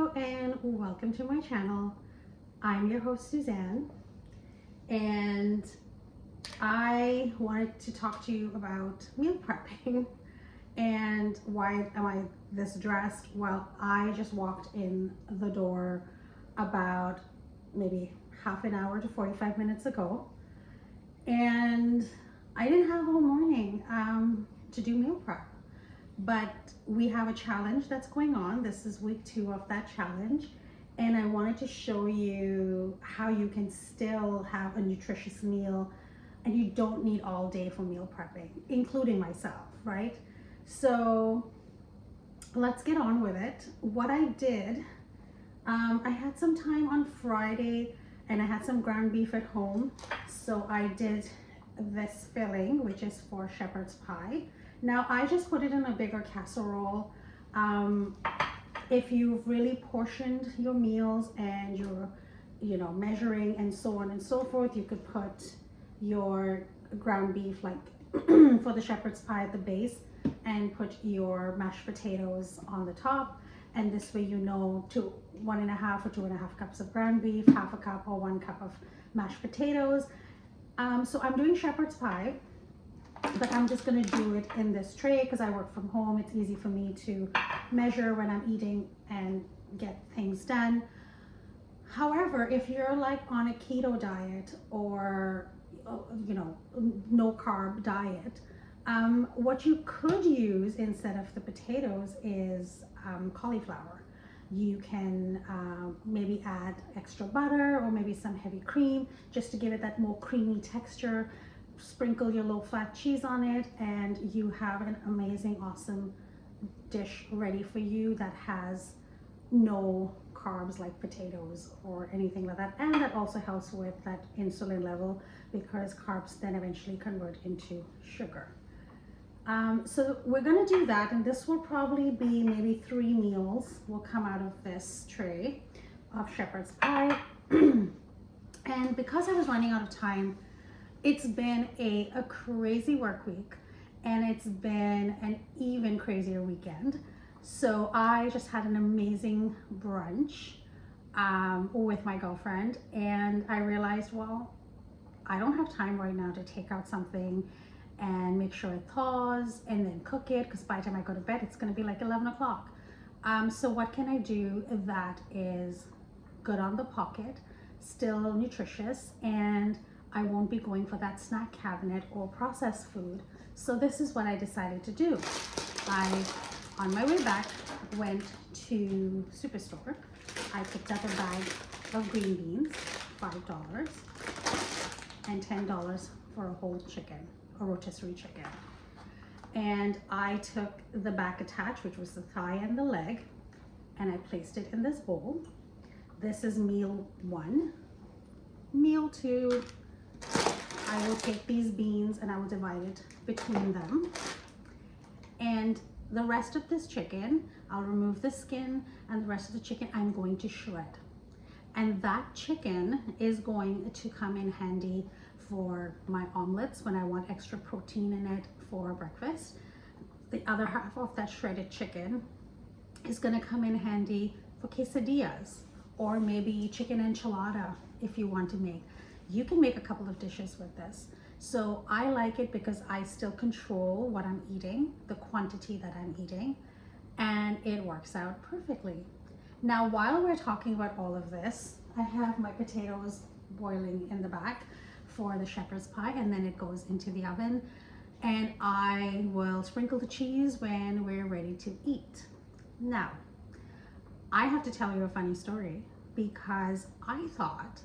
Hello and welcome to my channel. I'm your host Suzanne, and I wanted to talk to you about meal prepping. And why am I this dressed? Well, I just walked in the door about maybe half an hour to 45 minutes ago, and I didn't have all morning to do meal prep. But we have a challenge that's going on. This is week 2 of that challenge, and I wanted to show you how you can still have a nutritious meal and you don't need all day for meal prepping, including myself, right? So let's get on with it. What I did, I had some time on Friday and I had some ground beef at home, so I did this filling, which is for shepherd's pie. Now I just put it in a bigger casserole. If you've really portioned your meals and you're measuring and so on and so forth, you could put your ground beef like for the shepherd's pie at the base and put your mashed potatoes on the top. And this way, to 1.5 or 2.5 cups of ground beef, half a cup or 1 cup of mashed potatoes. So I'm doing shepherd's pie, but I'm just going to do it in this tray because I work from home. It's easy for me to measure when I'm eating and get things done. However, if you're like on a keto diet or no carb diet, what you could use instead of the potatoes is cauliflower. You can maybe add extra butter or maybe some heavy cream just to give it that more creamy texture. Sprinkle your low fat cheese on it and you have an amazing, awesome dish ready for you that has no carbs like potatoes or anything like that. And that also helps with that insulin level because carbs then eventually convert into sugar. So we're going to do that, and this will probably be maybe 3 meals will come out of this tray of shepherd's pie. And because I was running out of time, it's been a crazy work week and it's been an even crazier weekend. So I just had an amazing brunch with my girlfriend, and I realized, well, I don't have time right now to take out something and make sure it thaws and then cook it, because by the time I go to bed, it's going to be like 11 o'clock. So what can I do that is good on the pocket, still nutritious, and I won't be going for that snack cabinet or processed food? So this is what I decided to do. On my way back, went to Superstore. I picked up a bag of green beans, $5, and $10 for a whole chicken, a rotisserie chicken. And I took the back attached, which was the thigh and the leg, and I placed it in this bowl. This is meal 1. Meal 2, I will take these beans and I will divide it between them. And the rest of this chicken, I'll remove the skin, and the rest of the chicken I'm going to shred. And that chicken is going to come in handy for my omelets when I want extra protein in it for breakfast. The other half of that shredded chicken is going to come in handy for quesadillas or maybe chicken enchilada if you want to make. You can make a couple of dishes with this. So I like it because I still control what I'm eating, the quantity that I'm eating, and it works out perfectly. Now, while we're talking about all of this, I have my potatoes boiling in the back for the shepherd's pie, and then it goes into the oven, and I will sprinkle the cheese when we're ready to eat. Now, I have to tell you a funny story because I thought,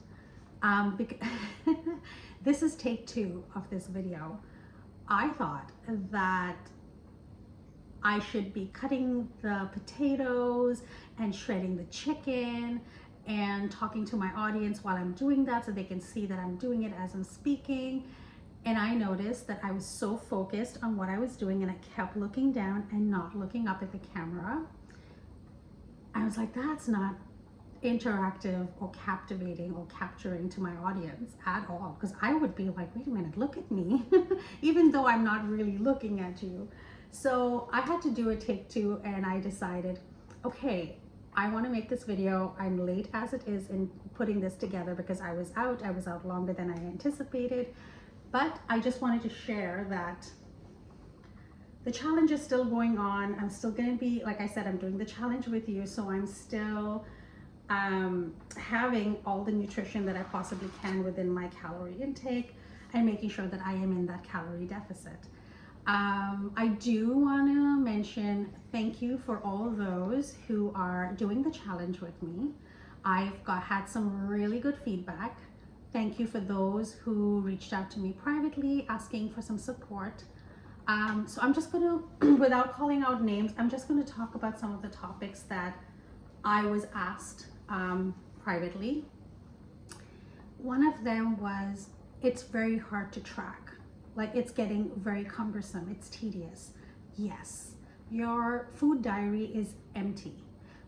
this is take 2 of this video. I thought that I should be cutting the potatoes and shredding the chicken and talking to my audience while I'm doing that so they can see that I'm doing it as I'm speaking. And I noticed that I was so focused on what I was doing and I kept looking down and not looking up at the camera. I was like, that's not interactive or captivating or capturing to my audience at all, because I would be like, wait a minute, look at me, even though I'm not really looking at you. So I had to do a take 2, and I decided, okay, I want to make this video. I'm late as it is in putting this together because I was out longer than I anticipated, but I just wanted to share that the challenge is still going on. I'm still going to be, like I said, I'm doing the challenge with you, so I'm still having all the nutrition that I possibly can within my calorie intake and making sure that I am in that calorie deficit. I do want to mention thank you for all those who are doing the challenge with me. I've had some really good feedback. Thank you for those who reached out to me privately asking for some support. So I'm just gonna, without calling out names, I'm just gonna talk about some of the topics that I was asked privately. One of them was, it's very hard to track. Like, it's getting very cumbersome, it's tedious. Yes, your food diary is empty.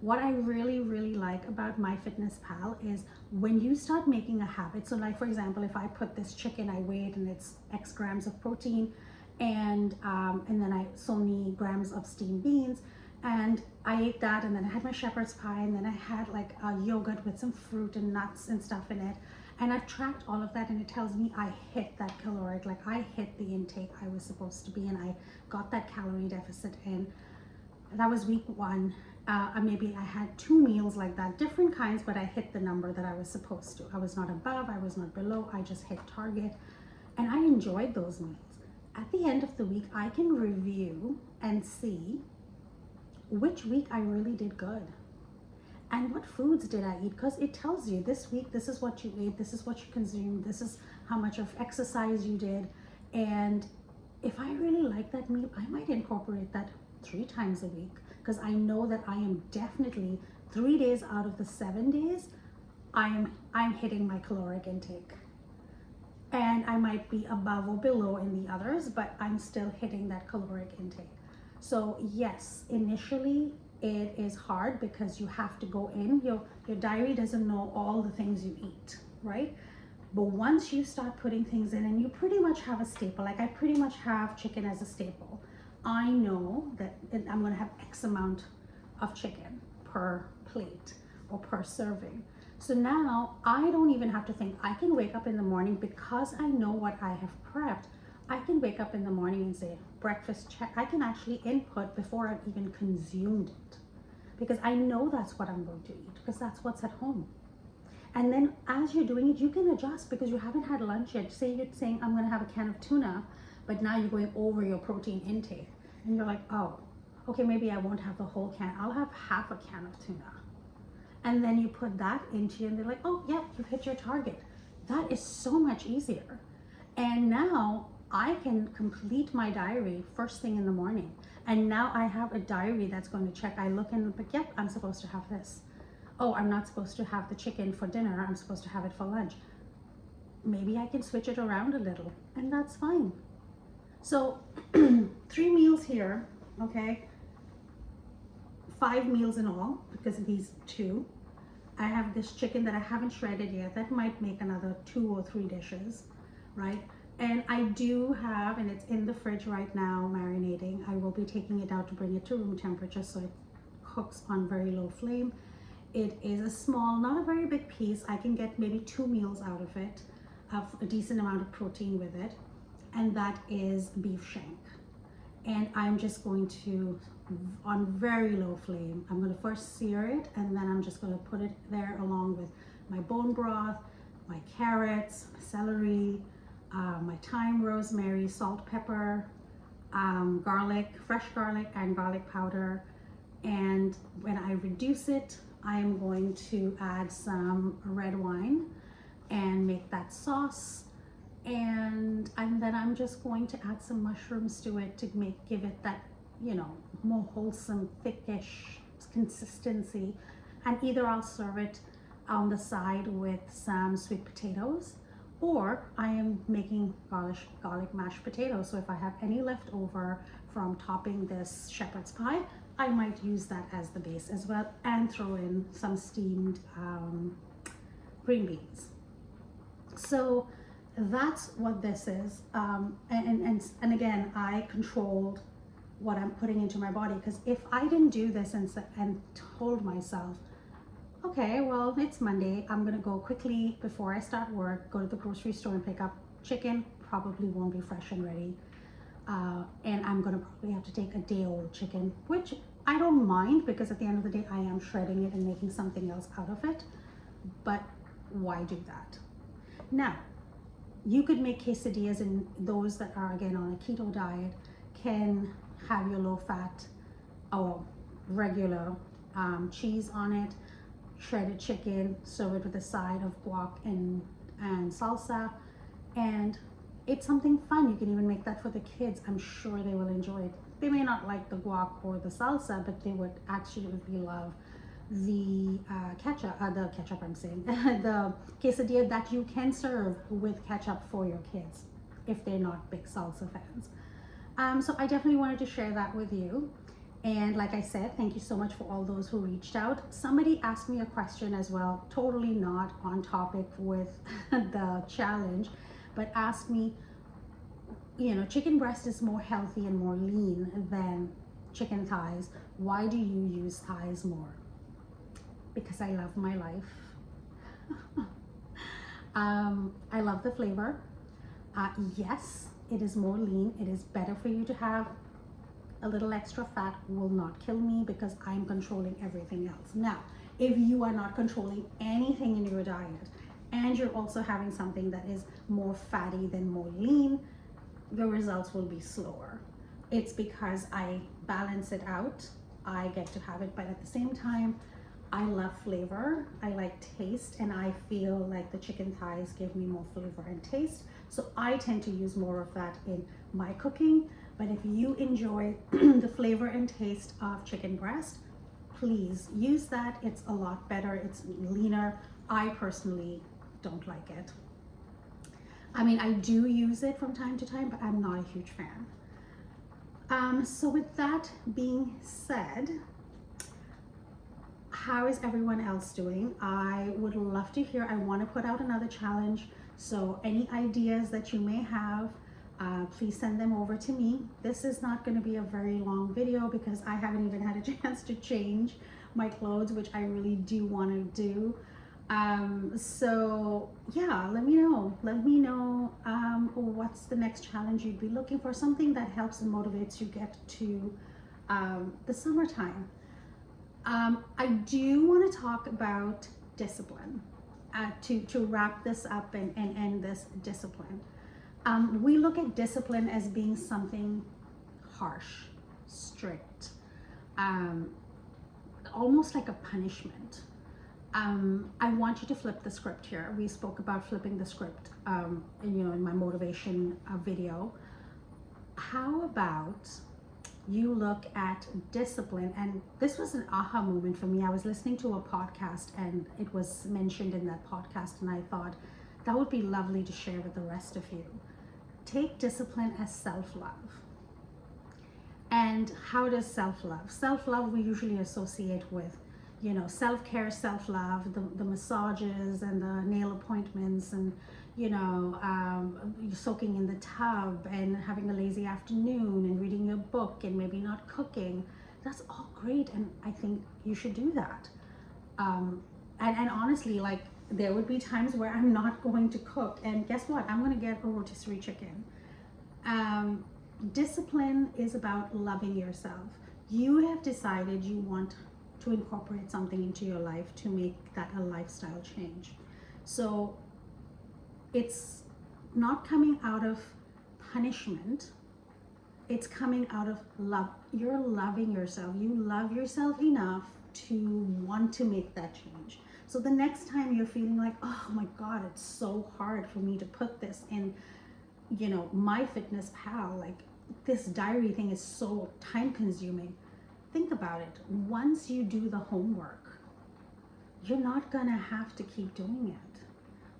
What I really, really like about MyFitnessPal is when you start making a habit. So like, for example, if I put this chicken, I weigh it and it's X grams of protein, and then so many grams of steamed beans, and I ate that, and then I had my shepherd's pie, and then I had like a yogurt with some fruit and nuts and stuff in it, and I've tracked all of that, and it tells me I hit that caloric, like I hit the intake I was supposed to be, and I got that calorie deficit in. That was week 1. Maybe I had 2 meals like that, different kinds, but I hit the number that I was supposed to. I was not above, I was not below, I just hit target, and I enjoyed those meals. At the end of the week, I can review and see which week I really did good and what foods did I eat, because it tells you this week, this is what you ate, this is what you consumed, this is how much of exercise you did. And if I really like that meal, I might incorporate that 3 times a week, because I know that I am definitely 3 days out of the 7 days, I'm hitting my caloric intake. And I might be above or below in the others, but I'm still hitting that caloric intake. So yes, initially it is hard because you have to go in. Your diary doesn't know all the things you eat, right? But once you start putting things in and you pretty much have a staple, like I pretty much have chicken as a staple. I know that I'm gonna have X amount of chicken per plate or per serving. So now I don't even have to think. I can wake up in the morning because I know what I have prepped. I can wake up in the morning and say, breakfast check. I can actually input before I've even consumed it, because I know that's what I'm going to eat, because that's what's at home. And then as you're doing it, you can adjust because you haven't had lunch yet. Say you're saying, I'm going to have a can of tuna, but now you're going over your protein intake. And you're like, oh, okay, maybe I won't have the whole can. I'll have half a can of tuna. And then you put that into you and they're like, oh yeah, you hit your target. That is so much easier. And now I can complete my diary first thing in the morning. And now I have a diary that's going to check. I look and like, yep, I'm supposed to have this. Oh, I'm not supposed to have the chicken for dinner. I'm supposed to have it for lunch. Maybe I can switch it around a little, and that's fine. So 3 meals here, okay? 5 meals in all, because of these 2. I have this chicken that I haven't shredded yet. That might make another 2 or 3 dishes, right? And I do have, and it's in the fridge right now, marinating. I will be taking it out to bring it to room temperature so it cooks on very low flame. It is a small, not a very big piece. I can get maybe 2 meals out of it, of a decent amount of protein with it. And that is beef shank. And I'm just going to, on very low flame, I'm going to first sear it, and then I'm just going to put it there along with my bone broth, my carrots, celery, my thyme, rosemary, salt, pepper, garlic, fresh garlic and garlic powder. And when I reduce it, I'm going to add some red wine and make that sauce. And then I'm just going to add some mushrooms to it to give it that, you know, more wholesome, thickish consistency. And either I'll serve it on the side with some sweet potatoes, or I am making garlic mashed potatoes. So if I have any left over from topping this shepherd's pie, I might use that as the base as well, and throw in some steamed green beans. So that's what this is. And again, I controlled what I'm putting into my body. Because if I didn't do this and told myself, okay, well, it's Monday, I'm gonna go quickly before I start work, go to the grocery store and pick up chicken, probably won't be fresh and ready. And I'm gonna probably have to take a day old chicken, which I don't mind, because at the end of the day, I am shredding it and making something else out of it. But why do that? Now, you could make quesadillas, and those that are again on a keto diet can have your low fat or regular cheese on it, shredded chicken, serve it with a side of guac and salsa, and it's something fun. You can even make that for the kids. I'm sure they will enjoy it. They may not like the guac or the salsa, but they would absolutely love the ketchup I'm saying, the quesadilla that you can serve with ketchup for your kids if they're not big salsa fans. So I definitely wanted to share that with you. And like I said, thank you so much for all those who reached out. Somebody asked me a question as well, totally not on topic with the challenge, but asked me, you know, chicken breast is more healthy and more lean than chicken thighs. Why do you use thighs more? Because I love my life. I love the flavor. Yes, it is more lean. It is better for you to have a little extra fat. Will not kill me because I'm controlling everything else. Now, if you are not controlling anything in your diet and you're also having something that is more fatty than more lean, the results will be slower. It's because I balance it out. I get to have it, but at the same time, I love flavor, I like taste, and I feel like the chicken thighs give me more flavor and taste. So I tend to use more of that in my cooking. But if you enjoy the flavor and taste of chicken breast, please use that. It's a lot better, it's leaner. I personally don't like it. I mean, I do use it from time to time, but I'm not a huge fan. So with that being said, how is everyone else doing? I would love to hear. I want to put out another challenge. So any ideas that you may have, please send them over to me. This is not going to be a very long video because I haven't even had a chance to change my clothes, which I really do want to do. So yeah, let me know. Let me know what's the next challenge you'd be looking for, something that helps and motivates you get to the summertime. I do want to talk about discipline to wrap this up and end this discipline. We look at discipline as being something harsh, strict, almost like a punishment. I want you to flip the script here. We spoke about flipping the script in my motivation video. How about you look at discipline? And this was an aha moment for me. I was listening to a podcast and it was mentioned in that podcast, and I thought that would be lovely to share with the rest of you. Take discipline as self-love. And how does self-love? Self-love we usually associate with, self-care, self-love, the massages and the nail appointments, and soaking in the tub and having a lazy afternoon and reading your book and maybe not cooking. That's all great, and I think you should do that. And honestly, like, there would be times where I'm not going to cook, and guess what? I'm going to get a rotisserie chicken. Discipline is about loving yourself. You have decided you want to incorporate something into your life to make that a lifestyle change. So it's not coming out of punishment. It's coming out of love. You're loving yourself. You love yourself enough to want to make that change. So the next time you're feeling like, oh my God, it's so hard for me to put this in, MyFitnessPal, like this diary thing is so time consuming. Think about it. Once you do the homework, you're not gonna have to keep doing it.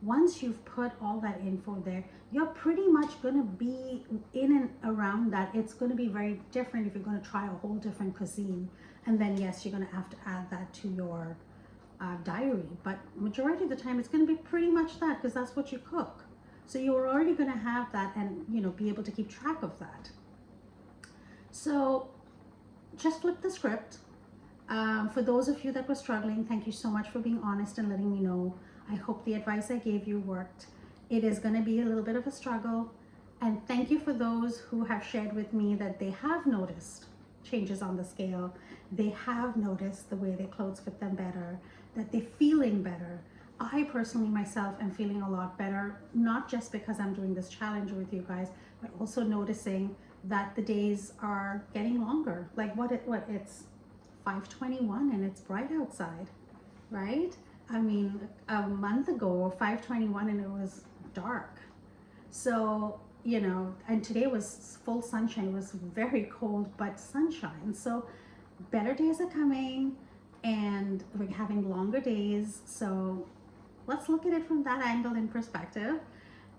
Once you've put all that info there, you're pretty much going to be in and around that. It's going to be very different if you're going to try a whole different cuisine. And then, yes, you're going to have to add that to your diary. But majority of the time, it's going to be pretty much that, because that's what you cook. So you're already going to have that and, be able to keep track of that. So just flip the script. For those of you that were struggling, thank you so much for being honest and letting me know. I hope the advice I gave you worked. It is going to be a little bit of a struggle. And thank you for those who have shared with me that they have noticed changes on the scale. They have noticed the way their clothes fit them better, that they're feeling better. I personally myself am feeling a lot better, not just because I'm doing this challenge with you guys, but also noticing that the days are getting longer. Like it's 5:21 and it's bright outside, right? I mean, a month ago, 5:21 and it was dark. So, and today was full sunshine. It was very cold, but sunshine. So, better days are coming and we're having longer days. So, let's look at it from that angle and perspective.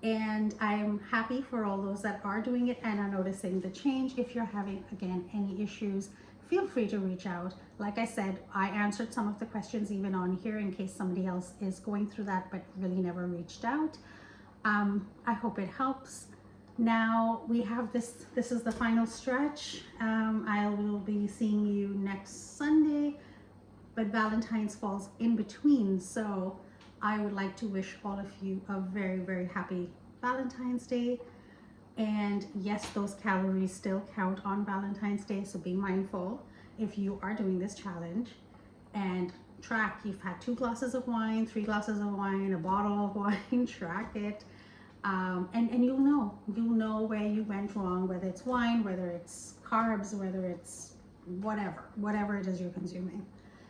And I'm happy for all those that are doing it and are noticing the change. If you're having, again, any issues, feel free to reach out. Like I said, I answered some of the questions even on here in case somebody else is going through that but really never reached out. I hope it helps. Now we have this is the final stretch. I will be seeing you next Sunday, but Valentine's falls in between. So I would like to wish all of you a very, very happy Valentine's Day. And yes, those calories still count on Valentine's Day, so be mindful if you are doing this challenge. And track, you've had 2 glasses of wine, 3 glasses of wine, a bottle of wine, track it. And you'll know where you went wrong, whether it's wine, whether it's carbs, whether it's whatever it is you're consuming.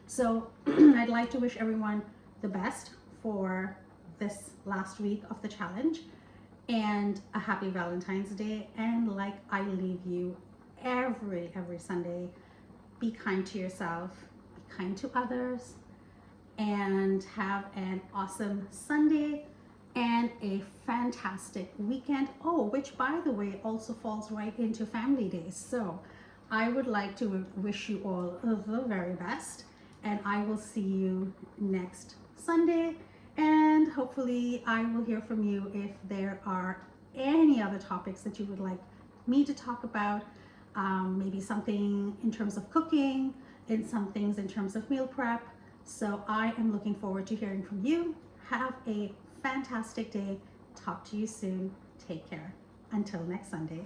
So I'd like to wish everyone the best for this last week of the challenge and a happy Valentine's Day. And like I leave you every Sunday, be kind to yourself, be kind to others, and have an awesome Sunday and a fantastic weekend. Oh, which by the way also falls right into family days. So I would like to wish you all the very best, and I will see you next Sunday. And hopefully I will hear from you if there are any other topics that you would like me to talk about. Maybe something in terms of cooking, and some things in terms of meal prep. So I am looking forward to hearing from you. Have a fantastic day. Talk to you soon. Take care. Until next Sunday.